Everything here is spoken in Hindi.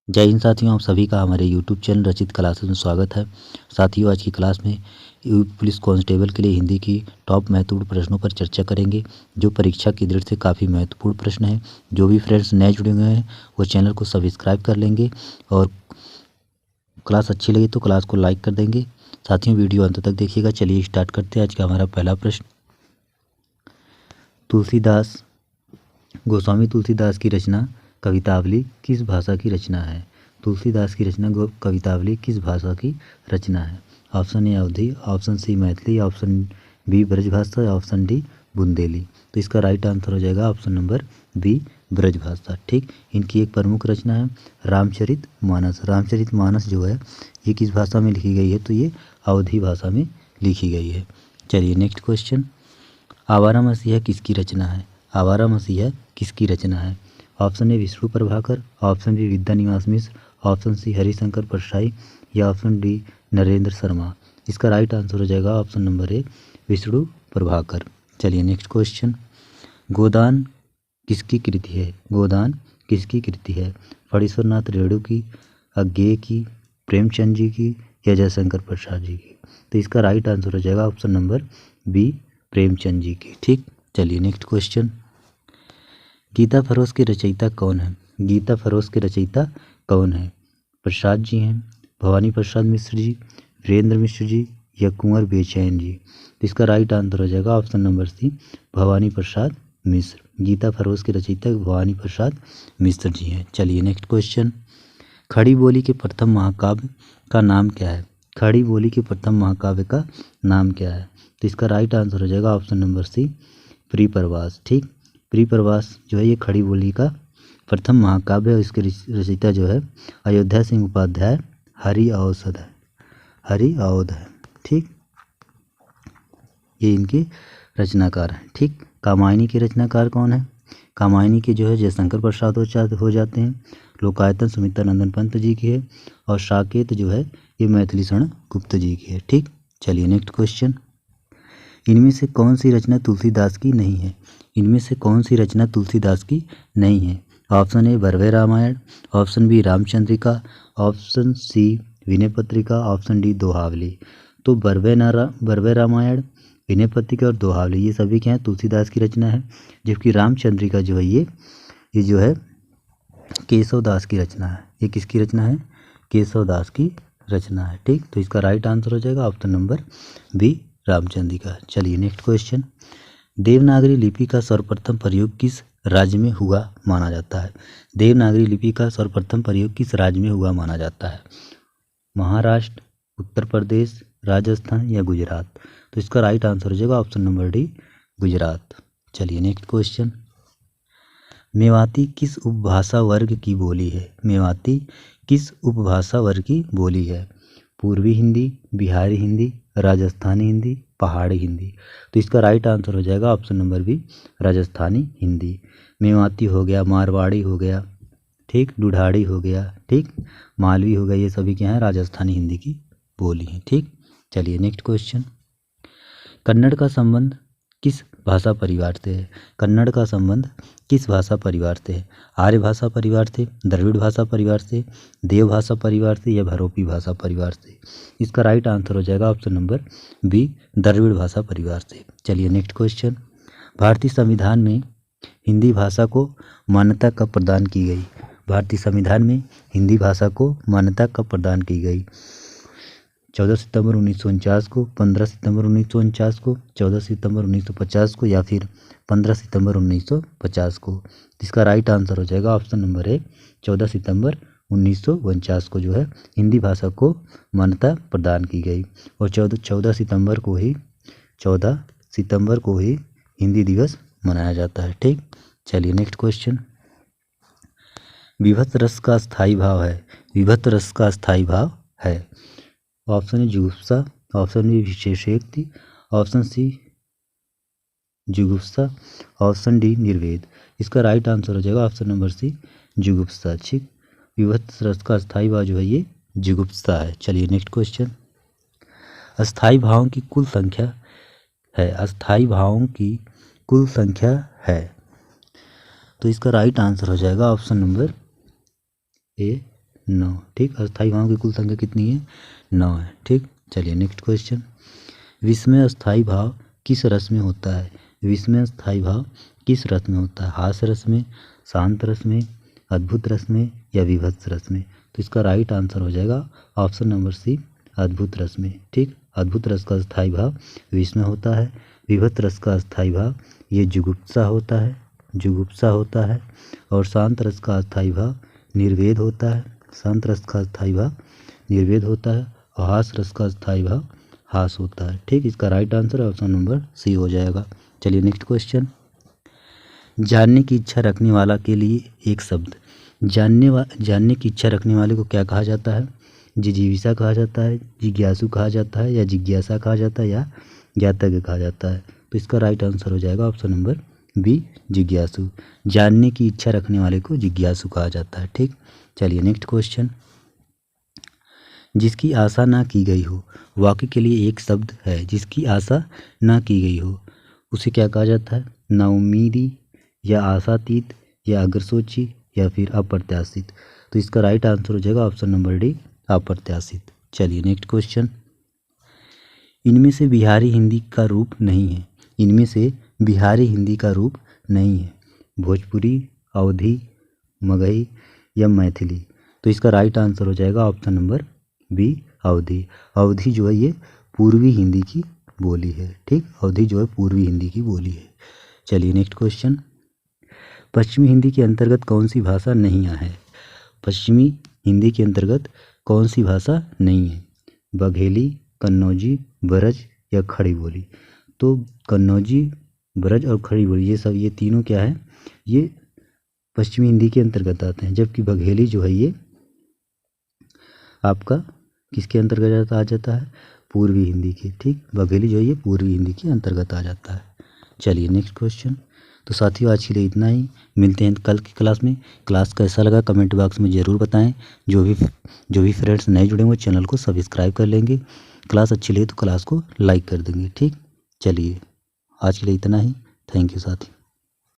जय हिंद साथियों, आप सभी का हमारे YouTube चैनल रचित क्लासेस में स्वागत है। साथियों, आज की क्लास में पुलिस कांस्टेबल के लिए हिंदी की टॉप महत्वपूर्ण प्रश्नों पर चर्चा करेंगे, जो परीक्षा की दृष्टि से काफ़ी महत्वपूर्ण प्रश्न हैं। जो भी फ्रेंड्स नए जुड़े हुए हैं वो चैनल को सब्सक्राइब कर लेंगे और क्लास अच्छी लगी तो क्लास को लाइक कर देंगे। साथियों, वीडियो अंत तक देखिएगा। चलिए स्टार्ट करते हैं। आज का हमारा पहला प्रश्न, तुलसीदास गोस्वामी तुलसीदास की रचना कवितावली किस भाषा की रचना है? तुलसीदास की रचना कवितावली किस भाषा की रचना है? Option A Awadhi, option C Maithili, option B Brajbhasha, option D Bundeli. तो इसका राइट आंसर हो जाएगा ऑप्शन नंबर बी ब्रजभाषा। ठीक, इनकी एक प्रमुख रचना है रामचरितमानस। रामचरितमानस जो है ये किस भाषा में लिखी गई है? तो ये अवधी भाषा में लिखी गई है। चलिए नेक्स्ट क्वेश्चन, आवारा मसीहा किसकी रचना है? आवारा मसीहा किसकी रचना है? Option A Vishnu Prabhakar, option B Vidyanivas Mishra, option C Harishankar Parsai या ऑप्शन डी नरेंद्र शर्मा। इसका राइट आंसर हो जाएगा option number A Vishnu Prabhakar. चलिए नेक्स्ट क्वेश्चन, गोदान किसकी कृति है? गोदान किसकी कृति है? फणीश्वरनाथ रेणु की, अज्ञेय की, प्रेमचंद जी की या जयशंकर प्रसाद जी की? तो इसका राइट आंसर हो जाएगा option number B Premchand ji की। ठीक, चलिए नेक्स्ट क्वेश्चन, गीता फरोश के रचयिता कौन है? गीता फरोश के रचयिता कौन है? प्रसाद जी हैं, भवानी प्रसाद मिश्र जी, वीरेंद्र मिश्र जी या कुंवर बेचैन जी? तो इसका राइट आंसर हो जाएगा ऑप्शन नंबर सी भवानी प्रसाद मिश्र। गीता फरोश के रचयिता भवानी प्रसाद मिश्र जी हैं। चलिए नेक्स्ट क्वेश्चन, खड़ी बोली के प्रथम महाकाव्य का नाम क्या है? खड़ी बोली के प्रथम महाकाव्य का नाम क्या है? तो इसका राइट आंसर हो जाएगा ऑप्शन नंबर सी प्रिप्रवास। ठीक, प्रिप्रवास जो है ये खड़ी बोली का प्रथम महाकाव्य है। इसके रचयिता जो है अयोध्या सिंह उपाध्याय हरि अवध है। ठीक, ये इनके रचनाकार हैं। ठीक, कामायनी के रचनाकार कौन है? कामायनी के जो है जयशंकर प्रसाद हो जाते हैं। लोकायतन सुमित्रा नंदन पंत जी की है और साकेत जो है ये मैथिली शरण गुप्त जी की है। ठीक, चलिए नेक्स्ट क्वेश्चन, इनमें से कौन सी रचना तुलसीदास की नहीं है? इनमें से कौन सी रचना तुलसीदास की नहीं है? Option A Barvai Ramayan, option B Ramchandrika, option C Vinay Patrika, option D Dohavali. तो बरवे रामायण, विनय पत्रिका और दोहावली ये सभी क्या हैं? तुलसीदास की रचना है। जबकि रामचंद्रिका जो है ये जो है केशवदास की रचना है। ये किसकी रचना है? केशवदास की रचना है। ठीक, तो इसका राइट आंसर हो जाएगा ऑप्शन नंबर बी रामचंद्रिका। चलिए नेक्स्ट क्वेश्चन, देवनागरी लिपि का सर्वप्रथम प्रयोग किस राज्य में हुआ माना जाता है? देवनागरी लिपि का सर्वप्रथम प्रयोग किस राज्य में हुआ माना जाता है? महाराष्ट्र, उत्तर प्रदेश, राजस्थान या गुजरात? तो इसका राइट आंसर हो जाएगा ऑप्शन नंबर डी गुजरात। चलिए नेक्स्ट क्वेश्चन, मेवाती किस उपभाषा वर्ग की बोली है? मेवाती किस उपभाषा वर्ग की बोली है? पूर्वी हिंदी, बिहारी हिंदी, राजस्थानी हिंदी, पहाड़ी हिंदी? तो इसका राइट आंसर हो जाएगा option number B Rajasthani Hindi. Mewati हो गया, मारवाड़ी हो गया, ठीक, दुढ़ाड़ी हो गया, ठीक, मालवी हो गया, ये सभी क्या हैं? राजस्थानी हिंदी की बोली हैं। ठीक, चलिए नेक्स्ट क्वेश्चन, कन्नड़ का संबंध किस भाषा परिवार से है? कन्नड़ का संबंध किस भाषा परिवार से है? आर्य भाषा परिवार से, द्रविड़ भाषा परिवार से, देव भाषा परिवार से या भरोपी भाषा परिवार से? इसका राइट आंसर हो जाएगा ऑप्शन नंबर बी द्रविड़ भाषा परिवार से। चलिए नेक्स्ट क्वेश्चन, भारतीय संविधान में हिंदी भाषा को मान्यता कब प्रदान की गई? भारतीय संविधान में हिंदी भाषा को मान्यता कब प्रदान की गई? 14 सितंबर 1949 को, 15 सितंबर 1949 को, 14 सितंबर 1950 को या फिर 15 सितंबर 1950 को? इसका राइट आंसर हो जाएगा ऑप्शन नंबर ए 14 सितंबर 1949 को जो है हिंदी भाषा को मान्यता प्रदान की गई और 14 सितंबर को ही हिंदी दिवस मनाया जाता है। ठीक, चलिए नेक्स्ट क्वेश्चन, विभक्त रस का स्थायी भाव है? विभक्त रस का स्थायी भाव है? ऑप्शन ए जुगुप्सा, ऑप्शन बी विशेषोक्ति, ऑप्शन सी जुगुप्सा, ऑप्शन डी निर्वेद? इसका राइट आंसर हो जाएगा ऑप्शन नंबर सी जुगुप्सा। ठीक, विभक्त रस का स्थायी भाव जो है ये जुगुप्सा है। चलिए नेक्स्ट क्वेश्चन, अस्थायी भावों की कुल संख्या है? अस्थायी भावों की कुल संख्या है? तो इसका राइट आंसर हो जाएगा ऑप्शन नंबर ए 9। ठीक, अस्थायी भावों की कुल संख्या कितनी है? 9 है। ठीक, चलिए नेक्स्ट क्वेश्चन। विश्व में अस्थायी भाव किस रस में होता है? विश्व में अस्थायी भाव किस रस में होता है? हास्य रस में, शांत रस में, अद्भुत रस में या विभत्स रस में? तो इसका राइट आंसर हो जाएगा ऑप्शन नंबर सी, अद्भुत रस में। ठीक, अद्भुत रस का अस्थायी भाव विश्व में होता है। विभत्स रस का अस्थायी भाव ये जुगुप्सा होता है, जुगुप्सा होता है। और शांत रस का अस्थायी भाव निर्वेद होता है, शांत रस का अस्थायी भाव निर्वेद होता है। और हास्य रस का अस्थायी भाव हास होता है। ठीक, इसका right answer option number C हो जाएगा। चलिए नेक्स्ट क्वेश्चन। जानने की इच्छा रखने वाला के लिए एक शब्द। जानने की इच्छा रखने वाले को क्या कहा जाता है? जिजीविषा कहा जाता है, जिज्ञासु कहा जाता है, या जिज्ञासा कहा जाता है, या ज्ञातव्य कहा जाता है? तो इसका राइट आंसर हो जाएगा ऑप्शन नंबर बी, जिज्ञासु। जानने की इच्छा रखने वाले को जिज्ञासु कहा जाता है। ठीक, चलिए नेक्स्ट क्वेश्चन। जिसकी आशा ना की गई हो, वाक्य के लिए एक शब्द है जिसकी आशा ना की गई हो, उसे क्या कहा जाता है? नाउम्मीदी, या आशातीत, या अग्रसोची, या फिर अप्रत्याशित? तो इसका राइट आंसर हो जाएगा ऑप्शन नंबर डी, अप्रत्याशित। चलिए नेक्स्ट क्वेश्चन। इनमें से बिहारी हिंदी का रूप नहीं है, इनमें से बिहारी हिंदी का रूप नहीं है। भोजपुरी, अवधी, मगही या मैथिली? तो इसका राइट आंसर हो जाएगा ऑप्शन नंबर बी, अवधी। अवधी जो है ये पूर्वी हिंदी की बोली है। ठीक, अवधी जो है पूर्वी हिंदी की बोली है। चलिए नेक्स्ट क्वेश्चन। पश्चिमी हिंदी के अंतर्गत कौन सी भाषा नहीं है? पश्चिमी हिंदी के अंतर्गत कौन सी भाषा नहीं है? बघेली, कन्नौजी, ब्रज या खड़ी बोली? तो कन्नौजी, ब्रज और खड़ी बोली ये तीनों क्या है? ये पश्चिमी हिंदी के अंतर्गत आते हैं। जबकि बघेली जो है ये आपका किसके अंतर्गत आ जाता है? पूर्वी हिंदी के। ठीक, बघेली जो है ये पूर्वी हिंदी के अंतर्गत आ जाता है। चलिए नेक्स्ट क्वेश्चन। तो साथियों आज के लिए इतना ही, मिलते हैं कल की क्लास में। क्लास कैसा लगा कमेंट बॉक्स में ज़रूर बताएं। जो भी फ्रेंड्स नए जुड़े हुए चैनल को सब्सक्राइब कर लेंगे। क्लास अच्छी लगे तो क्लास को लाइक कर देंगे। ठीक, चलिए आज के लिए इतना ही। थैंक यू साथी।